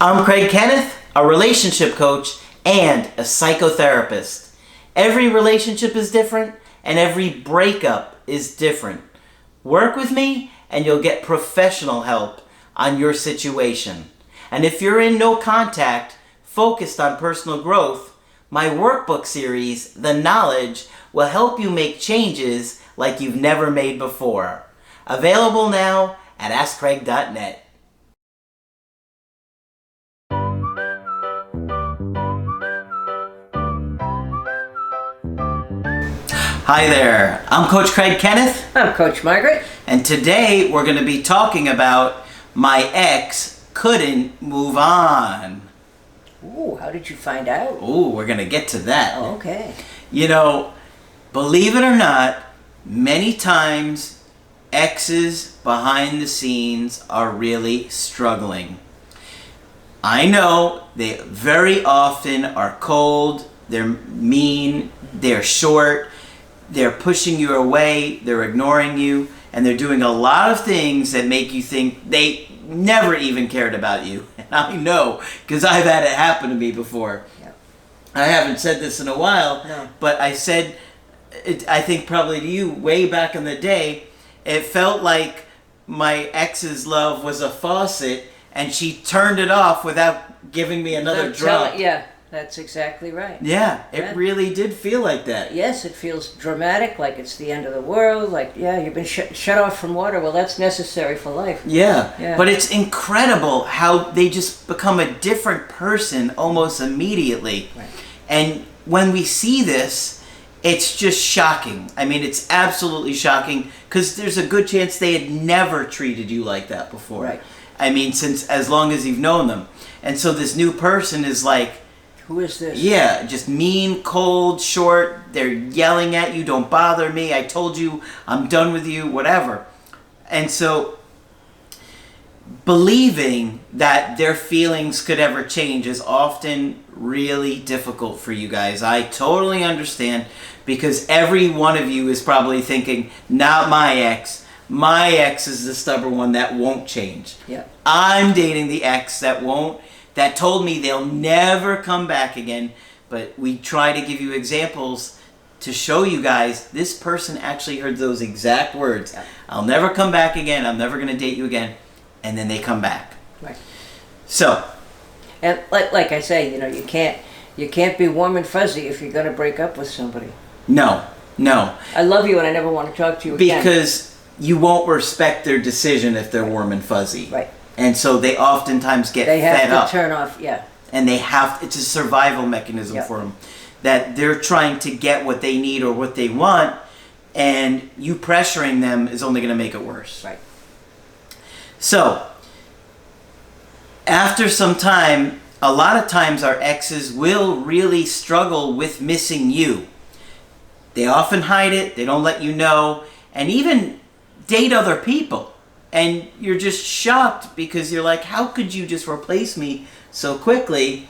I'm Kenneth, a relationship coach and a psychotherapist. Every relationship is different and every breakup is different. Work with me and you'll get professional help on your situation. And if you're in no contact, focused on personal growth, my workbook series, The Knowledge, will help you make changes like you've never made before. Available now at AskCraig.net. Hi there, I'm Coach Craig Kenneth. I'm Coach Margaret. And today we're going to be talking about my ex couldn't move on. Ooh, how did you find out? Ooh, we're going to get to that. Oh, okay. You know, believe it or not, many times exes behind the scenes are really struggling. I know they very often are cold, they're mean, they're short, they're pushing you away, they're ignoring you, and they're doing a lot of things that make you think they never even cared about you. And I know, because I've had it happen to me before. Yep. I haven't said this in a while, No. but I said it, I think probably to you, way back in the day, it felt like my ex's love was a faucet, and she turned it off without giving me another drop. Yeah, that's exactly right. Yeah, it Yeah. really did feel like that. Yes, it feels dramatic, like it's the end of the world, like, yeah, you've been shut off from water. Well, that's necessary for life. Yeah, but it's incredible how they just become a different person almost immediately. Right. And when we see this, it's just shocking. I mean, it's absolutely shocking because there's a good chance they had never treated you like that before. Right. I mean, since as long as you've known them. And so this new person is like, Who is this? yeah, just mean, cold, short. They're yelling at you, don't bother me. I told you, I'm done with you, whatever. And so believing that their feelings could ever change is often really difficult for you guys. I totally understand because every one of you is probably thinking, not my ex. My ex is the stubborn one that won't change. Yeah. I'm dating the ex that told me they'll never come back again. But we try to give you examples to show you guys this person actually heard those exact words. Yeah. I'll never come back again. I'm never going to date you again. And then they come back. Right. So, And like I say, you can't be warm and fuzzy if you're going to break up with somebody. no. I love you and I never want to talk to you again. Because you won't respect their decision if they're warm and fuzzy. Right. And so they oftentimes get They fed have up. to turn off, yeah. And it's a survival mechanism Yep. for them. That they're trying to get what they need or what they want, and you pressuring them is only going to make it worse. Right. So, after some time, a lot of times our exes will really struggle with missing you. They often hide it, they don't let you know, and even date other people. And you're just shocked because you're like, how could you just replace me so quickly?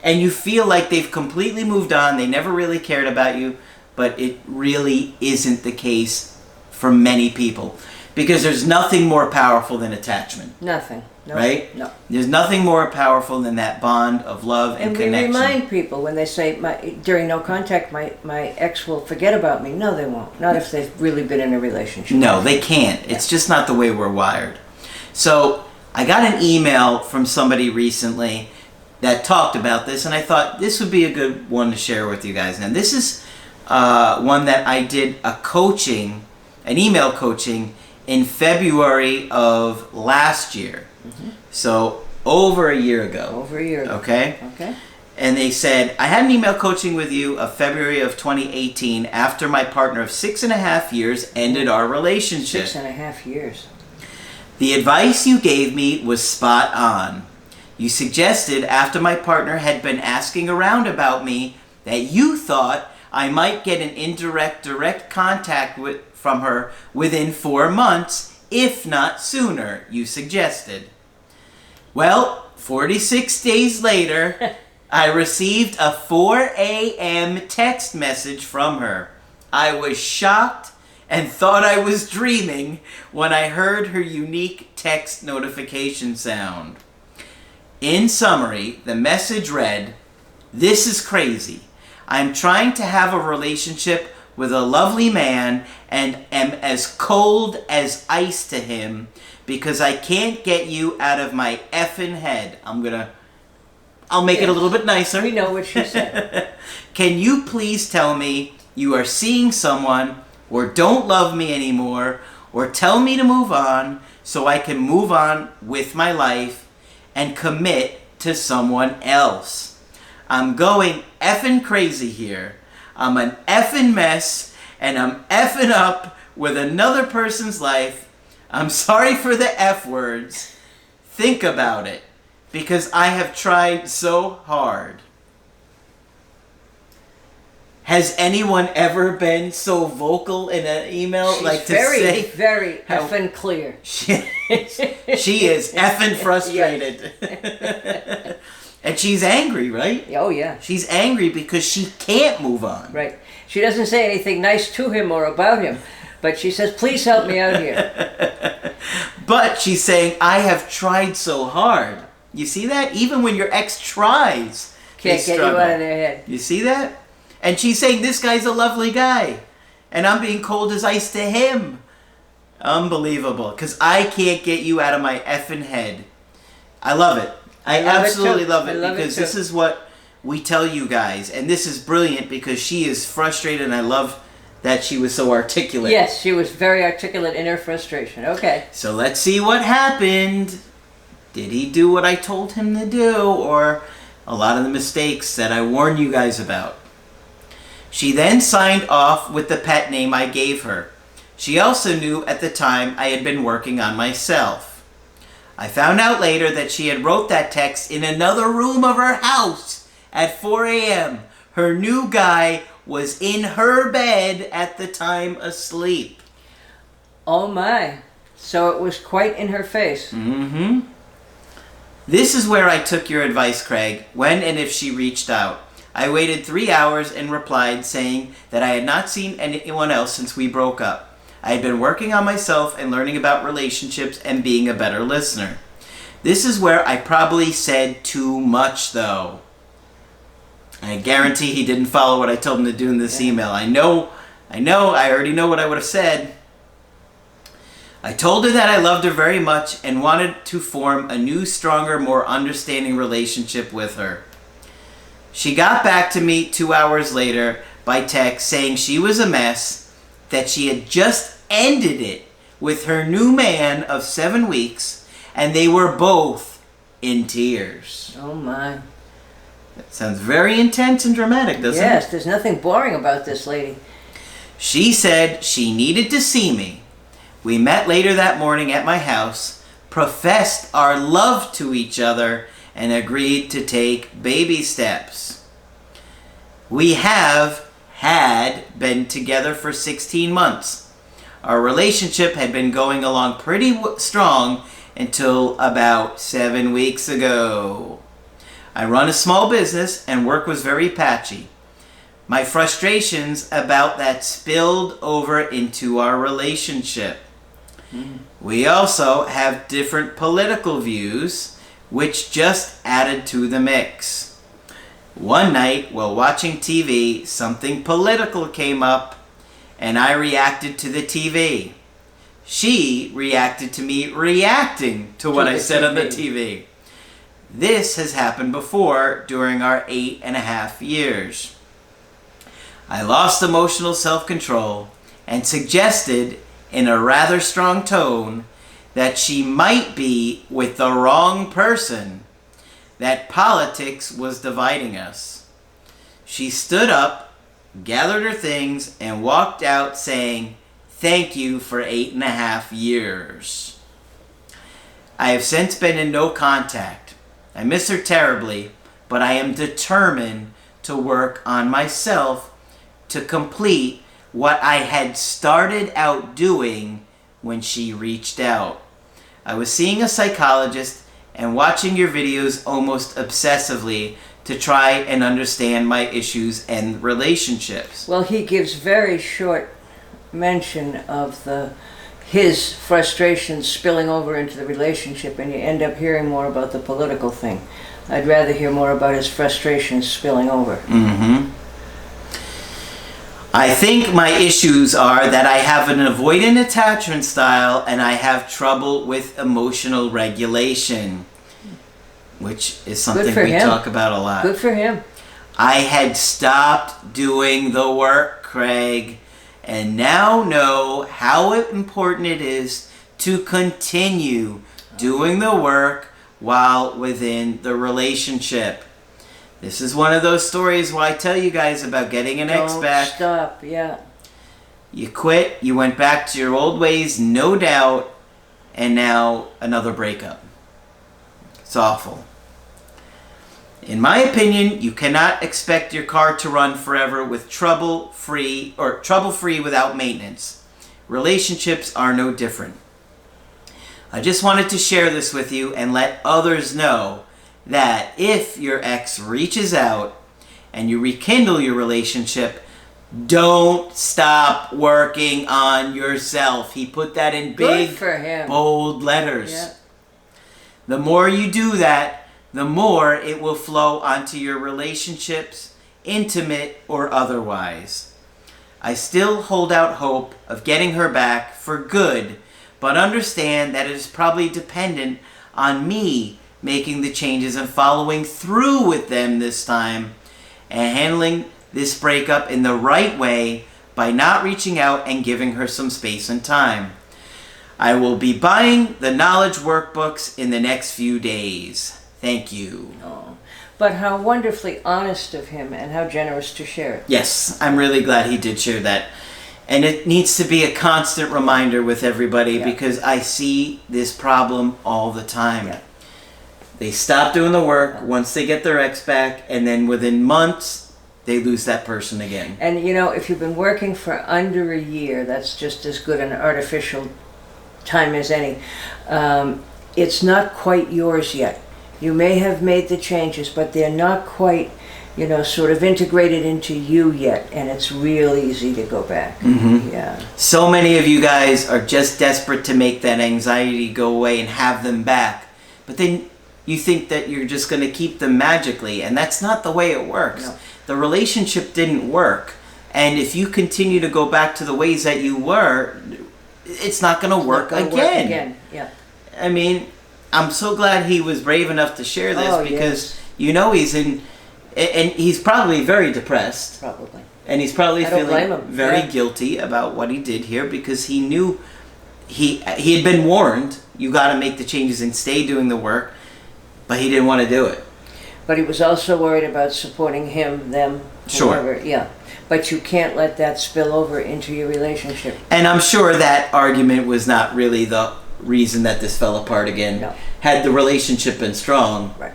And you feel like they've completely moved on, they never really cared about you, but it really isn't the case for many people. Because there's nothing more powerful than attachment. Nothing. No, right? No. There's nothing more powerful than that bond of love and connection. We remind people when they say, during no contact, my ex will forget about me. No, they won't. Not if they've really been in a relationship. No, they can't. It's just not the way we're wired. So I got an email from somebody recently that talked about this, and I thought this would be a good one to share with you guys. Now, this is one that I did an email coaching in February of last year. Mm-hmm. So over a year ago. Over a year ago. Okay? Okay. And they said, I had an email coaching with you of February of 2018 after my partner of 6.5 years ended our relationship. 6.5 years. The advice you gave me was spot on. You suggested after my partner had been asking around about me that you thought I might get an direct contact from her within 4 months, if not sooner, you suggested. Well, 46 days later, I received a 4 a.m. text message from her. I was shocked and thought I was dreaming when I heard her unique text notification sound. In summary, the message read, "This is crazy. I'm trying to have a relationship with a lovely man and am as cold as ice to him because I can't get you out of my effing head." I'll make it a little bit nicer. We know what she said. "Can you please tell me you are seeing someone or don't love me anymore or tell me to move on so I can move on with my life and commit to someone else? I'm going effing crazy here. I'm an effing mess and I'm effing up with another person's life. I'm sorry for the F words. Think about it because I have tried so hard." Has anyone ever been so vocal in an email? She's very effing clear. She is effing frustrated. And she's angry, right? Oh, yeah. She's angry because she can't move on. Right. She doesn't say anything nice to him or about him, but she says, "Please help me out here." But she's saying, "I have tried so hard." You see that? Even when your ex tries, Can't get you out of their head. You see that? And she's saying, "This guy's a lovely guy, and I'm being cold as ice to him." Unbelievable. Because I can't get you out of my effing head. I love it. I absolutely love it because this is what we tell you guys. And this is brilliant because she is frustrated, and I love that she was so articulate. Yes, she was very articulate in her frustration. Okay. So let's see what happened. Did he do what I told him to do, or a lot of the mistakes that I warned you guys about? She then signed off with the pet name I gave her. She also knew at the time I had been working on myself. I found out later that she had wrote that text in another room of her house at 4 a.m. Her new guy was in her bed at the time asleep. Oh my. So it was quite in her face. Mm-hmm. This is where I took your advice, Craig, when and if she reached out. I waited 3 hours and replied saying that I had not seen anyone else since we broke up. I had been working on myself and learning about relationships and being a better listener. This is where I probably said too much, though. I guarantee he didn't follow what I told him to do in this email. I already know what I would have said. I told her that I loved her very much and wanted to form a new, stronger, more understanding relationship with her. She got back to me 2 hours later by text saying she was a mess, that she had just ended it with her new man of 7 weeks, and they were both in tears. Oh my. That sounds very intense and dramatic, doesn't it? Yes, there's nothing boring about this lady. She said she needed to see me. We met later that morning at my house, professed our love to each other, and agreed to take baby steps. We had been together for 16 months. Our relationship had been going along pretty strong until about 7 weeks ago. I run a small business and work was very patchy. My frustrations about that spilled over into our relationship. We also have different political views, which just added to the mix. One night, while watching TV, something political came up, and I reacted to the TV. She reacted to me reacting to what I said on the TV. This has happened before during our 8.5 years. I lost emotional self-control and suggested, in a rather strong tone, that she might be with the wrong person, that politics was dividing us. She stood up, gathered her things, and walked out saying, "Thank you for 8.5 years. I have since been in no contact. I miss her terribly, but I am determined to work on myself to complete what I had started out doing when she reached out. I was seeing a psychologist and watching your videos almost obsessively to try and understand my issues and relationships." Well, he gives very short mention of the his frustrations spilling over into the relationship, and you end up hearing more about the political thing. I'd rather hear more about his frustrations spilling over. Mm-hmm. I think my issues are that I have an avoidant attachment style and I have trouble with emotional regulation, which is something we talk about a lot. Good for him. I had stopped doing the work, Craig, and now know how important it is to continue doing the work while within the relationship. This is one of those stories where I tell you guys about getting an ex back. Don't stop, yeah. You quit, you went back to your old ways, no doubt, and now another breakup. It's awful. In my opinion, you cannot expect your car to run forever with trouble-free without maintenance. Relationships are no different. I just wanted to share this with you and let others know that if your ex reaches out and you rekindle your relationship, don't stop working on yourself. He put that in big, bold letters. Yeah. The more you do that, the more it will flow onto your relationships, intimate or otherwise. I still hold out hope of getting her back for good, but understand that it is probably dependent on me making the changes and following through with them this time and handling this breakup in the right way by not reaching out and giving her some space and time. I will be buying the knowledge workbooks in the next few days. Thank you. Oh, but how wonderfully honest of him and how generous to share it. Yes, I'm really glad he did share that. And it needs to be a constant reminder with everybody because I see this problem all the time. Yeah. They stop doing the work once they get their ex back, and then within months, they lose that person again. And you know, if you've been working for under a year, that's just as good an artificial time as any. It's not quite yours yet. You may have made the changes, but they're not quite, sort of integrated into you yet, and it's real easy to go back. Mm-hmm. Yeah. So many of you guys are just desperate to make that anxiety go away and have them back. But then you think that you're just going to keep them magically, and that's not the way it works. No. The relationship didn't work, and if you continue to go back to the ways that you were, it's not going to work again. Yeah. I mean, I'm so glad he was brave enough to share this because he's in, and he's probably very depressed. Probably. And he's probably feeling very guilty about what he did here because he knew he had been warned, you got to make the changes and stay doing the work. But he didn't want to do it. But he was also worried about supporting him, them, whoever. Sure. Yeah. But you can't let that spill over into your relationship. And I'm sure that argument was not really the reason that this fell apart again. No. Had the relationship been strong, right,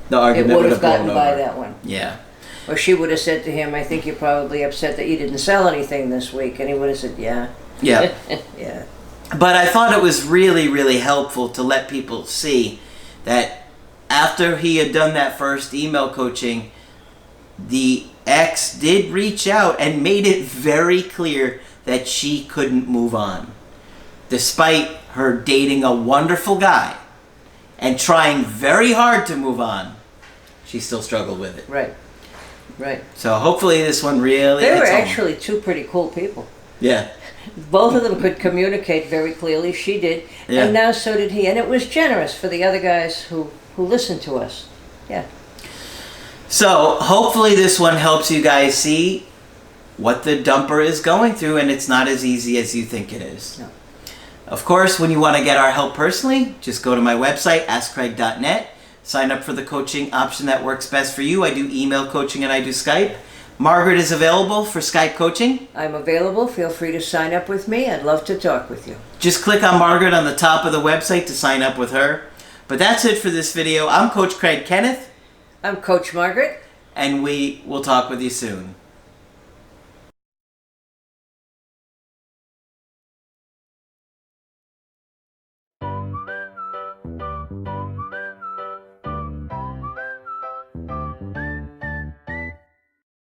the argument would have gotten blown by over. that one. Yeah. Or she would have said to him, I think you're probably upset that you didn't sell anything this week. And he would have said, yeah. Yeah. Yeah. But I thought it was really, really helpful to let people see that after he had done that first email coaching, the ex did reach out and made it very clear that she couldn't move on. Despite her dating a wonderful guy and trying very hard to move on, she still struggled with it. Right. Right. So hopefully this one really They were hits home. actually two pretty cool people. Yeah. Both of them could communicate very clearly. She did. Yeah. And now so did he. And it was generous for the other guys who listened to us. Yeah. So hopefully this one helps you guys see what the dumper is going through, and it's not as easy as you think it is. No. Of course, when you want to get our help personally, just go to my website, askcraig.net, sign up for the coaching option that works best for you. I do email coaching and I do Skype. Margaret is available for Skype coaching. I'm available. Feel free to sign up with me. I'd love to talk with you. Just click on Margaret on the top of the website to sign up with her. But that's it for this video. I'm Coach Craig Kenneth. I'm Coach Margaret. And we will talk with you soon.